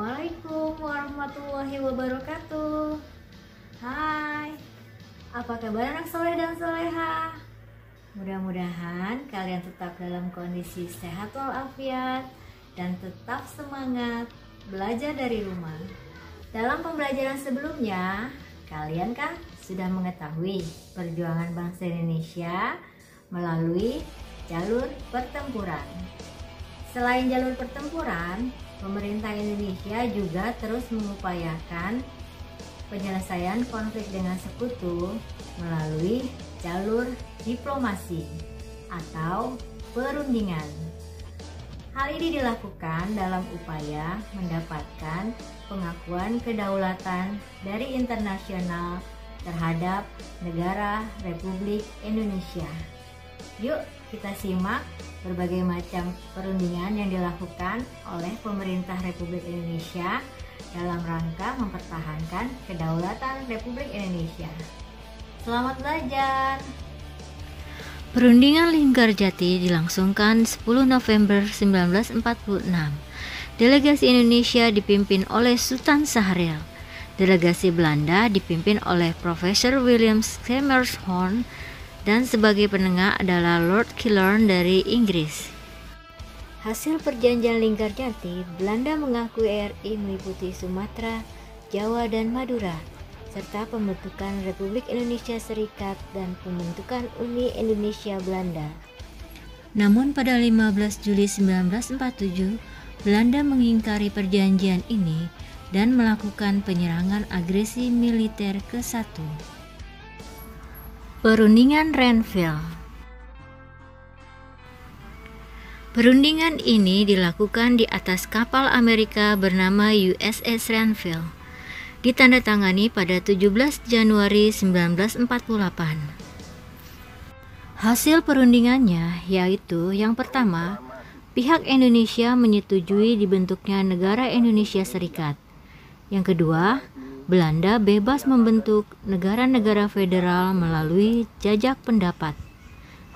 Assalamualaikum warahmatullahi wabarakatuh. Hai, apa kabar anak soleh dan soleha? Mudah-mudahan kalian tetap dalam kondisi sehat walafiat dan tetap semangat belajar dari rumah. Dalam pembelajaran sebelumnya, kalian kan sudah mengetahui perjuangan bangsa Indonesia melalui jalur pertempuran. Selain jalur pertempuran, pemerintah Indonesia juga terus mengupayakan penyelesaian konflik dengan sekutu melalui jalur diplomasi atau perundingan. Hal ini dilakukan dalam upaya mendapatkan pengakuan kedaulatan dari internasional terhadap negara Republik Indonesia. Yuk kita simak berbagai macam perundingan yang dilakukan oleh pemerintah Republik Indonesia dalam rangka mempertahankan kedaulatan Republik Indonesia. Selamat belajar. Perundingan Linggarjati dilangsungkan 10 November 1946. Delegasi Indonesia dipimpin oleh Sultan Syahrir. Delegasi Belanda dipimpin oleh Profesor William Schemershorn dan sebagai penengah adalah Lord Killorn dari Inggris. Hasil perjanjian Linggarjati, Belanda mengakui RI meliputi Sumatera, Jawa, dan Madura, serta pembentukan Republik Indonesia Serikat dan pembentukan Uni Indonesia Belanda. Namun pada 15 Juli 1947, Belanda mengingkari perjanjian ini dan melakukan penyerangan agresi militer ke-1. Perundingan Renville. Perundingan ini dilakukan di atas kapal Amerika bernama USS Renville, ditandatangani pada 17 Januari 1948. Hasil perundingannya yaitu yang pertama, pihak Indonesia menyetujui dibentuknya negara Indonesia Serikat. Yang kedua, Belanda bebas membentuk negara-negara federal melalui jajak pendapat.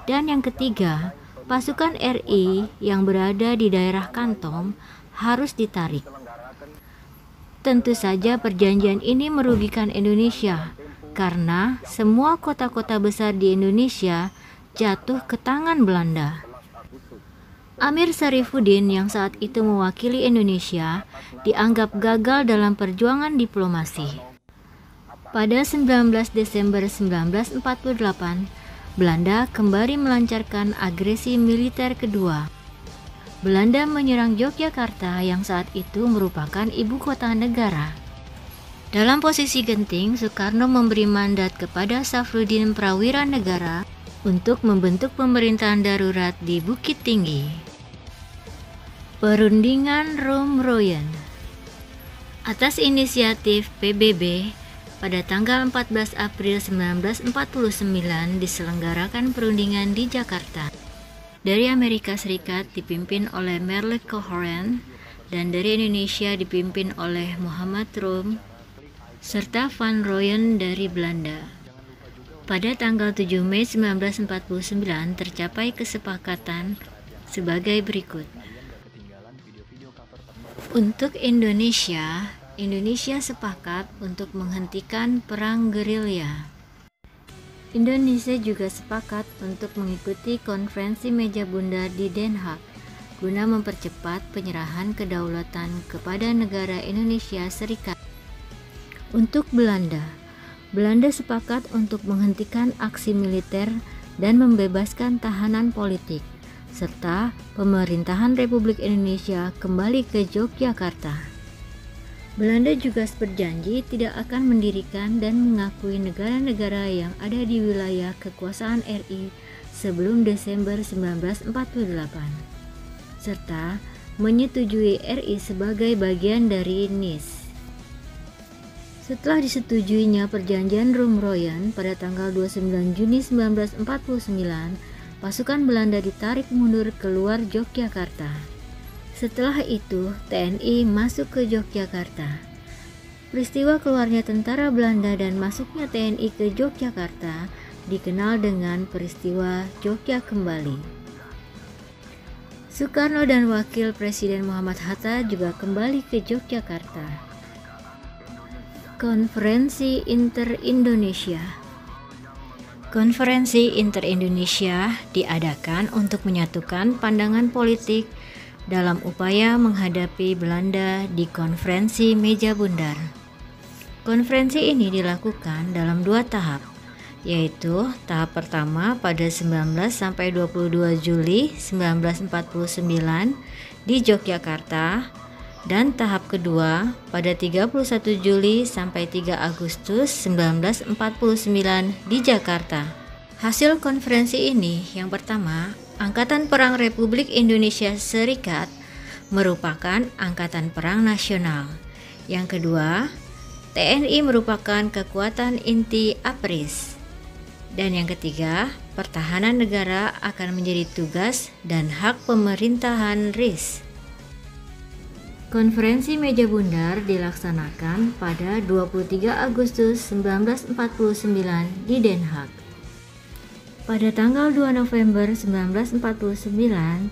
Dan yang ketiga, pasukan RI yang berada di daerah kantong harus ditarik. Tentu saja perjanjian ini merugikan Indonesia karena semua kota-kota besar di Indonesia jatuh ke tangan Belanda. Amir Syarifuddin yang saat itu mewakili Indonesia dianggap gagal dalam perjuangan diplomasi. Pada 19 Desember 1948, Belanda kembali melancarkan agresi militer kedua. Belanda menyerang Yogyakarta yang saat itu merupakan ibu kota negara. Dalam posisi genting, Soekarno memberi mandat kepada Safruddin Prawira Negara untuk membentuk pemerintahan darurat di Bukit Tinggi. Perundingan Rum-Royen. Atas inisiatif PBB, pada tanggal 14 April 1949 diselenggarakan perundingan di Jakarta. Dari Amerika Serikat dipimpin oleh Merle Cochran dan dari Indonesia dipimpin oleh Muhammad Rum serta Van Rooyen dari Belanda. Pada tanggal 7 Mei 1949 tercapai kesepakatan sebagai berikut. Untuk Indonesia sepakat untuk menghentikan perang gerilya. Indonesia juga sepakat untuk mengikuti konferensi meja bundar di Den Haag guna mempercepat penyerahan kedaulatan kepada negara Indonesia Serikat. Untuk Belanda sepakat untuk menghentikan aksi militer dan membebaskan tahanan politik, serta pemerintahan Republik Indonesia kembali ke Yogyakarta. Belanda juga berjanji tidak akan mendirikan dan mengakui negara-negara yang ada di wilayah kekuasaan RI sebelum Desember 1948, serta menyetujui RI sebagai bagian dari NIS. Setelah disetujuinya perjanjian Rum-Royen pada tanggal 29 Juni 1949, pasukan Belanda ditarik mundur keluar Yogyakarta. Setelah itu, TNI masuk ke Yogyakarta. Peristiwa keluarnya tentara Belanda dan masuknya TNI ke Yogyakarta dikenal dengan peristiwa Yogya Kembali. Soekarno dan Wakil Presiden Muhammad Hatta juga kembali ke Yogyakarta. Konferensi Inter-Indonesia. Konferensi Inter-Indonesia diadakan untuk menyatukan pandangan politik dalam upaya menghadapi Belanda di Konferensi Meja Bundar. Konferensi ini dilakukan dalam 2 tahap, yaitu tahap pertama pada 19-22 Juli 1949 di Yogyakarta dan tahap kedua pada 31 Juli sampai 3 Agustus 1949 di Jakarta. Hasil konferensi ini yang pertama, Angkatan Perang Republik Indonesia Serikat merupakan angkatan perang nasional. Yang kedua, TNI merupakan kekuatan inti APRIS. Dan yang ketiga, pertahanan negara akan menjadi tugas dan hak pemerintahan RIS. Konferensi Meja Bundar dilaksanakan pada 23 Agustus 1949 di Den Haag. Pada tanggal 2 November 1949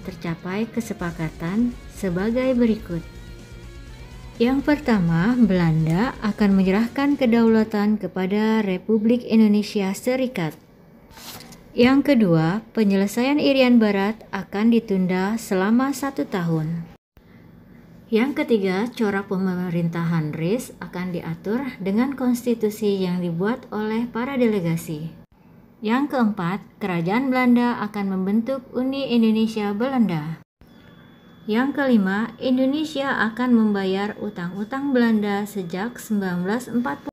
tercapai kesepakatan sebagai berikut. Yang pertama, Belanda akan menyerahkan kedaulatan kepada Republik Indonesia Serikat. Yang kedua, penyelesaian Irian Barat akan ditunda selama 1 tahun. Yang ketiga, corak pemerintahan RIS akan diatur dengan konstitusi yang dibuat oleh para delegasi. Yang keempat, kerajaan Belanda akan membentuk Uni Indonesia Belanda. Yang kelima, Indonesia akan membayar utang-utang Belanda sejak 1940.